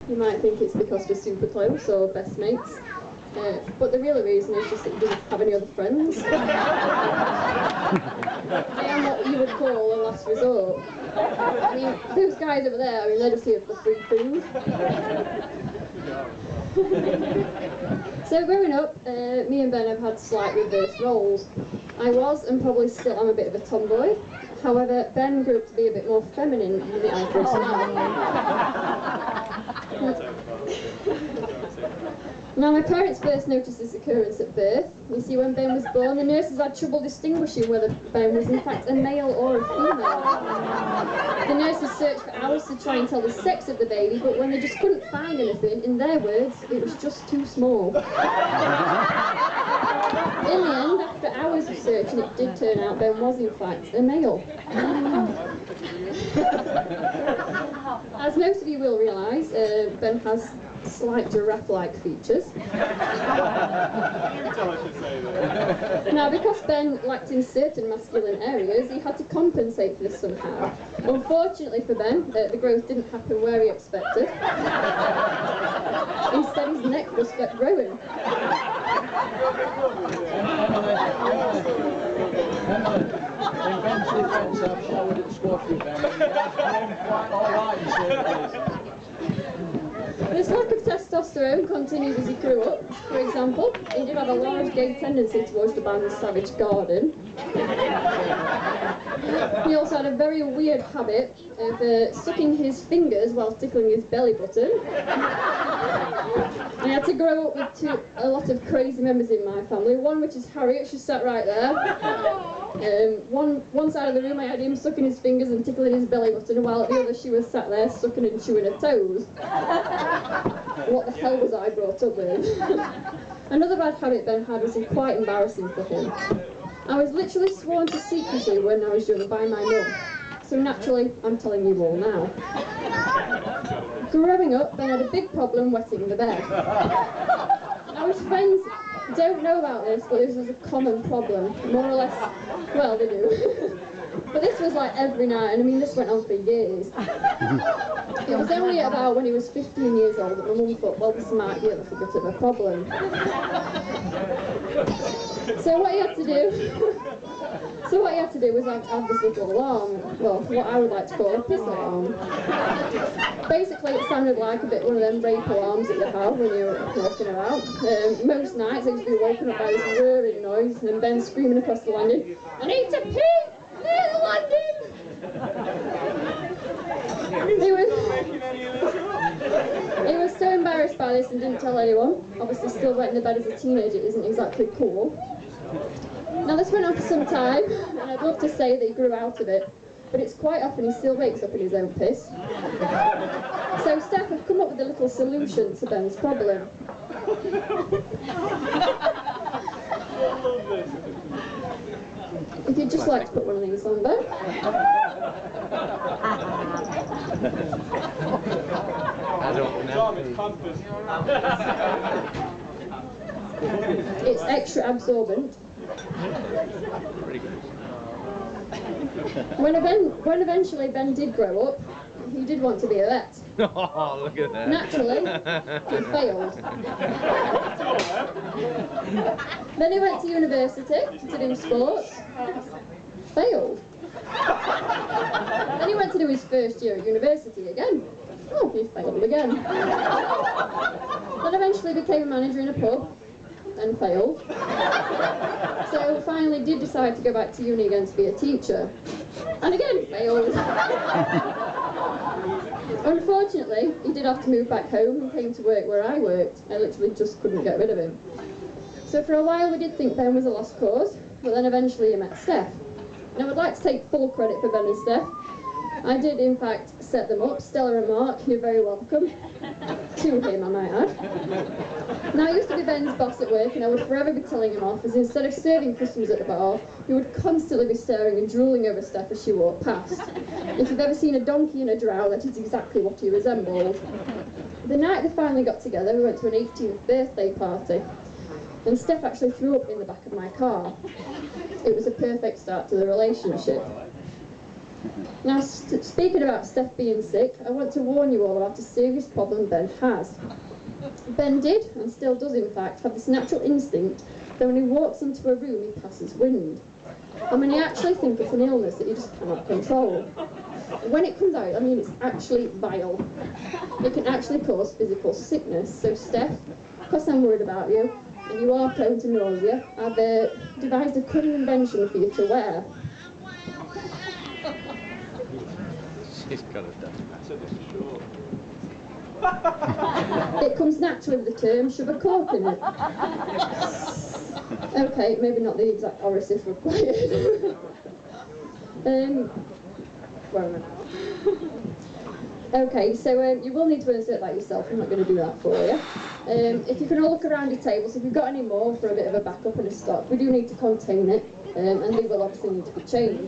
You might think it's because we're super close or best mates, but the real reason is just that he doesn't have any other friends. I am what you would call a last resort. I mean, those guys over there, I mean, they're just here for free food. So growing up, me and Ben have had slight reverse roles. I was, and probably still am, a bit of a tomboy. However, Ben grew up to be a bit more feminine than the average man. Now, my parents first noticed this occurrence at birth. You see, when Ben was born, the nurses had trouble distinguishing whether Ben was in fact a male or a female. The nurses searched for hours to try and tell the sex of the baby, but when they just couldn't find anything, in their words, it was just too small. In the end, after hours of searching, it did turn out Ben was in fact a male. As most of you will realise, Ben has slight giraffe-like features. Now, because Ben lacked in certain masculine areas, he had to compensate for this somehow. Unfortunately for Ben, the growth didn't happen where he expected. Instead, his neck just kept growing. In Ben's defence, I've showered at squash with Ben. Quite alright in certain places. This lack of testosterone continued as he grew up. For example, he did have a large gay tendency towards the band Savage Garden. He also had a very weird habit of sucking his fingers while tickling his belly button. I had to grow up with a lot of crazy members in my family. One which is Harriet, she sat right there. One side of the room I had him sucking his fingers and tickling his belly button, while at the other she was sat there sucking and chewing her toes. What the hell was I brought up with? Another bad habit Ben had was quite embarrassing for him. I was literally sworn to secrecy when I was young by my mum, so naturally I'm telling you all now. Growing up, Ben had a big problem wetting the bed. Now his friends don't know about this, but this was a common problem, more or less, well, they do. But this was like every night, and I mean this went on for years. It was only about when he was 15 years old that my mum thought, well, this might be a little bit of a problem. So what he had to do was have this little alarm, well, what I would like to call a piss alarm. Basically, it sounded like a bit one of them rape alarms that you have when you're walking around. Most nights I used to be woken up by this whirring noise, and Ben screaming across the landing, "I need to pee! Near the landing!" He was so embarrassed by this and didn't tell anyone. Obviously, still wetting the bed as a teenager isn't exactly cool. Now, this went on for some time, and I'd love to say that he grew out of it, but it's quite often he still wakes up in his own piss. So Steph have come up with a little solution to Ben's problem. If you'd just like to put one of these on, Ben. I don't know. It's extra absorbent. When eventually Ben did grow up, he did want to be a vet. Oh, look at that. Naturally, he failed. Then he went to university to do sports. Failed. Then he went to do his first year at university again. Oh, he failed again. Then eventually became a manager in a pub and failed. So finally did decide to go back to uni again to be a teacher. And again failed. Unfortunately, he did have to move back home and came to work where I worked. I literally just couldn't get rid of him. So for a while we did think Ben was a lost cause, but then eventually he met Steph. And I would like to take full credit for Ben and Steph. I did in fact set them up. Stella and Mark, you're very welcome. To him, I might add. Now, I used to be Ben's boss at work, and I would forever be telling him off, as instead of serving customers at the bar, he would constantly be staring and drooling over Steph as she walked past. If you've ever seen a donkey in a drow, that is exactly what he resembled. The night they finally got together, we went to an 18th birthday party, and Steph actually threw up in the back of my car. It was a perfect start to the relationship. Now, speaking about Steph being sick, I want to warn you all about a serious problem Ben has. Ben did, and still does in fact, have this natural instinct that when he walks into a room he passes wind. And when you actually think it's an illness that you just cannot control. When it comes out, I mean, it's actually vile. It can actually cause physical sickness. So Steph, because I'm worried about you, and you are prone to nausea, I've devised a cunning invention for you to wear. She's got a dust It comes naturally with the term, shove a cork in it. Okay, maybe not the exact orative required. Where am I now? Okay, so you will need to insert that yourself. I'm not going to do that for you. If you can all look around your tables, if you've got any more for a bit of a backup and a stock, we do need to contain it, and they will obviously need to be changed.